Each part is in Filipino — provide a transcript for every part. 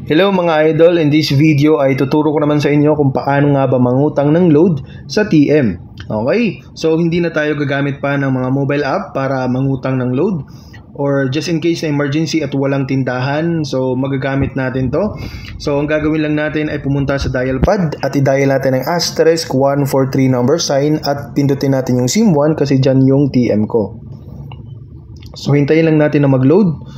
Hello mga idol, in this video ay tuturo ko naman sa inyo kung paano nga ba mangutang ng load sa TM. Okay, so hindi na tayo gagamit pa ng mga mobile app para mangutang ng load, or just in case na emergency at walang tindahan, so magagamit natin to. So ang gagawin lang natin ay pumunta sa dial pad at i-dial natin ang *143 number sign at pindutin natin yung SIM1 kasi dyan yung TM ko. So hintayin lang natin na mag-load.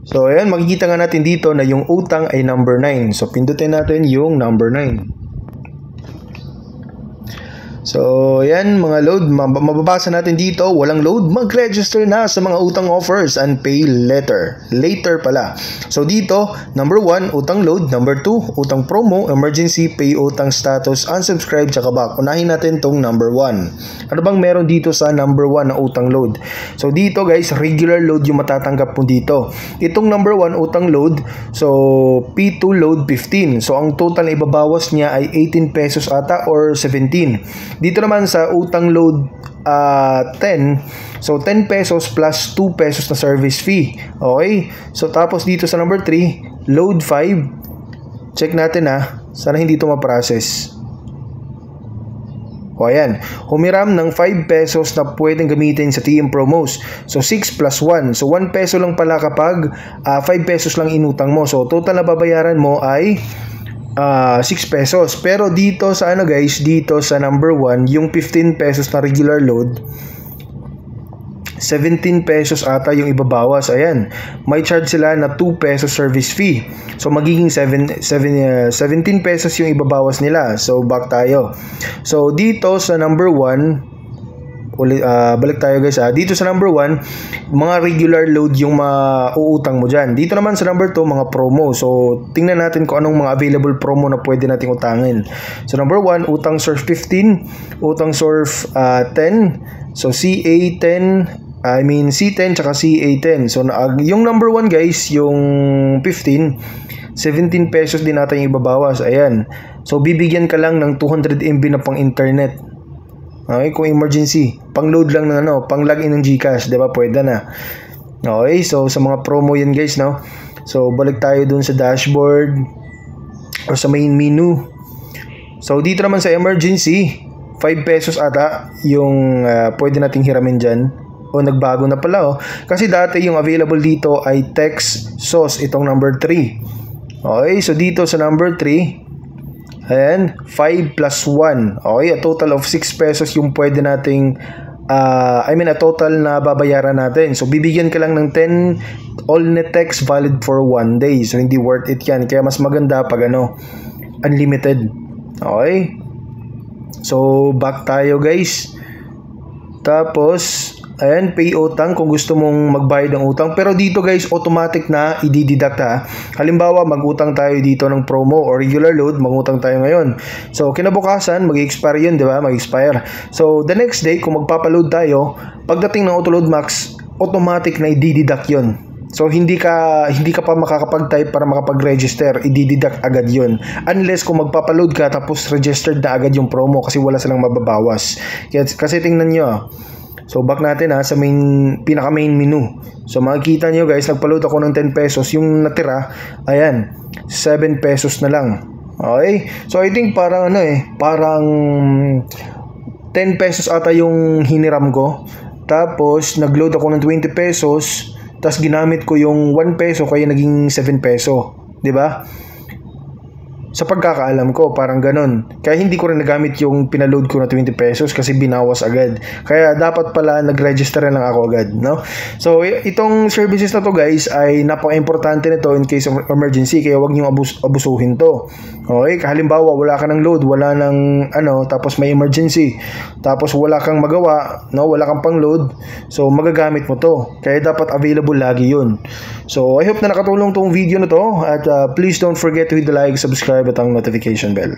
So ayan, makikita nga natin dito na yung utang ay number 9. So pindutin natin yung number 9. So ayan mga load, mababasa natin dito, walang load, mag-register na sa mga utang offers and pay later. Later pala. So dito, number 1, utang load. Number 2, utang promo, emergency, pay utang status, unsubscribe, tsaka back. Unahin natin tong number 1. Ano bang meron dito sa number 1 na utang load? So dito guys, regular load yung matatanggap mo dito. Itong number 1, utang load, so P2 load 15. So ang total na ibabawas niya ay 18 pesos ata or 17. Dito naman sa utang load 10, so 10 pesos plus 2 pesos na service fee. Okay? So tapos dito sa number 3, load 5. Check natin sana hindi ito ma-process. O ayan, humiram ng 5 pesos na pwedeng gamitin sa TM promos. So 6 plus 1. So 1 peso lang pala kapag 5 pesos lang inutang mo. So total na babayaran mo ay 6 pesos. Pero dito sa guys, dito sa number 1, yung 15 pesos na regular load, 17 pesos ata yung ibabawas. Ayan, may charge sila na 2 pesos service fee. So magiging 17 pesos yung ibabawas nila. So back tayo. So dito sa number 1, balik tayo guys dito sa number 1, mga regular load yung mauutang mo dyan. Dito naman sa number 2, mga promo. So tingnan natin kung anong mga available promo na pwede nating utangin. So number 1, utang surf 15, utang surf 10, so C10 tsaka CA10. So yung number 1 guys, yung 15, 17 pesos din natin yung ibabawas. Ayan, so bibigyan ka lang ng 200 MB na pang internet. Okay, kung emergency, pang-load lang ng pang login ng GCash, 'di ba? Pwede na. Okay, so sa mga promo 'yan, guys, no. So balik tayo dun sa dashboard or sa main menu. So dito naman sa emergency, 5 pesos ata yung pwede nating hiramin diyan. O nagbago na pala kasi dati yung available dito ay text sauce, itong number 3. Okay, so dito sa number 3, ayan, 5 plus 1. Okay, a total of 6 pesos yung pwede nating a total na babayaran natin. So bibigyan ka lang ng 10 all net text valid for 1 day. So hindi worth it yan. Kaya mas maganda pag unlimited. Okay, so back tayo guys. Tapos ayan, pay utang kung gusto mong magbayad ng utang. Pero dito guys, automatic na i-deduct Halimbawa, mag-utang tayo dito ng promo or regular load, mag-utang tayo ngayon. So kinabukasan, mag-expire yun, di ba? Mag-expire. So the next day, kung magpapaload tayo, pagdating ng autoload max, automatic na i-deduct yun. So hindi ka pa makakapag-type para makapag-register, i-deduct agad yun. Unless kung magpapaload ka tapos registered na agad yung promo kasi wala silang mababawas. Kasi tingnan nyo so back natin sa pinaka main menu. So makikita nyo guys, nagpa-load ako ng 10 pesos. Yung natira, ayan, 7 pesos na lang. Okay? So I think parang parang 10 pesos ata yung hiniram ko. Tapos nag-load ako ng 20 pesos. Tapos ginamit ko yung 1 peso kaya naging 7 peso. 'Di ba? Sa pagkakaalam ko, parang ganun. Kaya hindi ko rin nagamit yung pinaload ko na 20 pesos kasi binawas agad. Kaya dapat pala nag-register na lang ako agad, no? So, itong services na to guys ay napaka-importante nito in case of emergency. Kaya wag niyo abusuhin to. Okay? Halimbawa, wala ka ng load, wala ng tapos may emergency. Tapos wala kang magawa, no? Wala kang pang-load. So, magagamit mo to. Kaya dapat available lagi yun. So, I hope na nakatulong tong video na to. At please don't forget to hit the like, subscribe, at ang notification bell.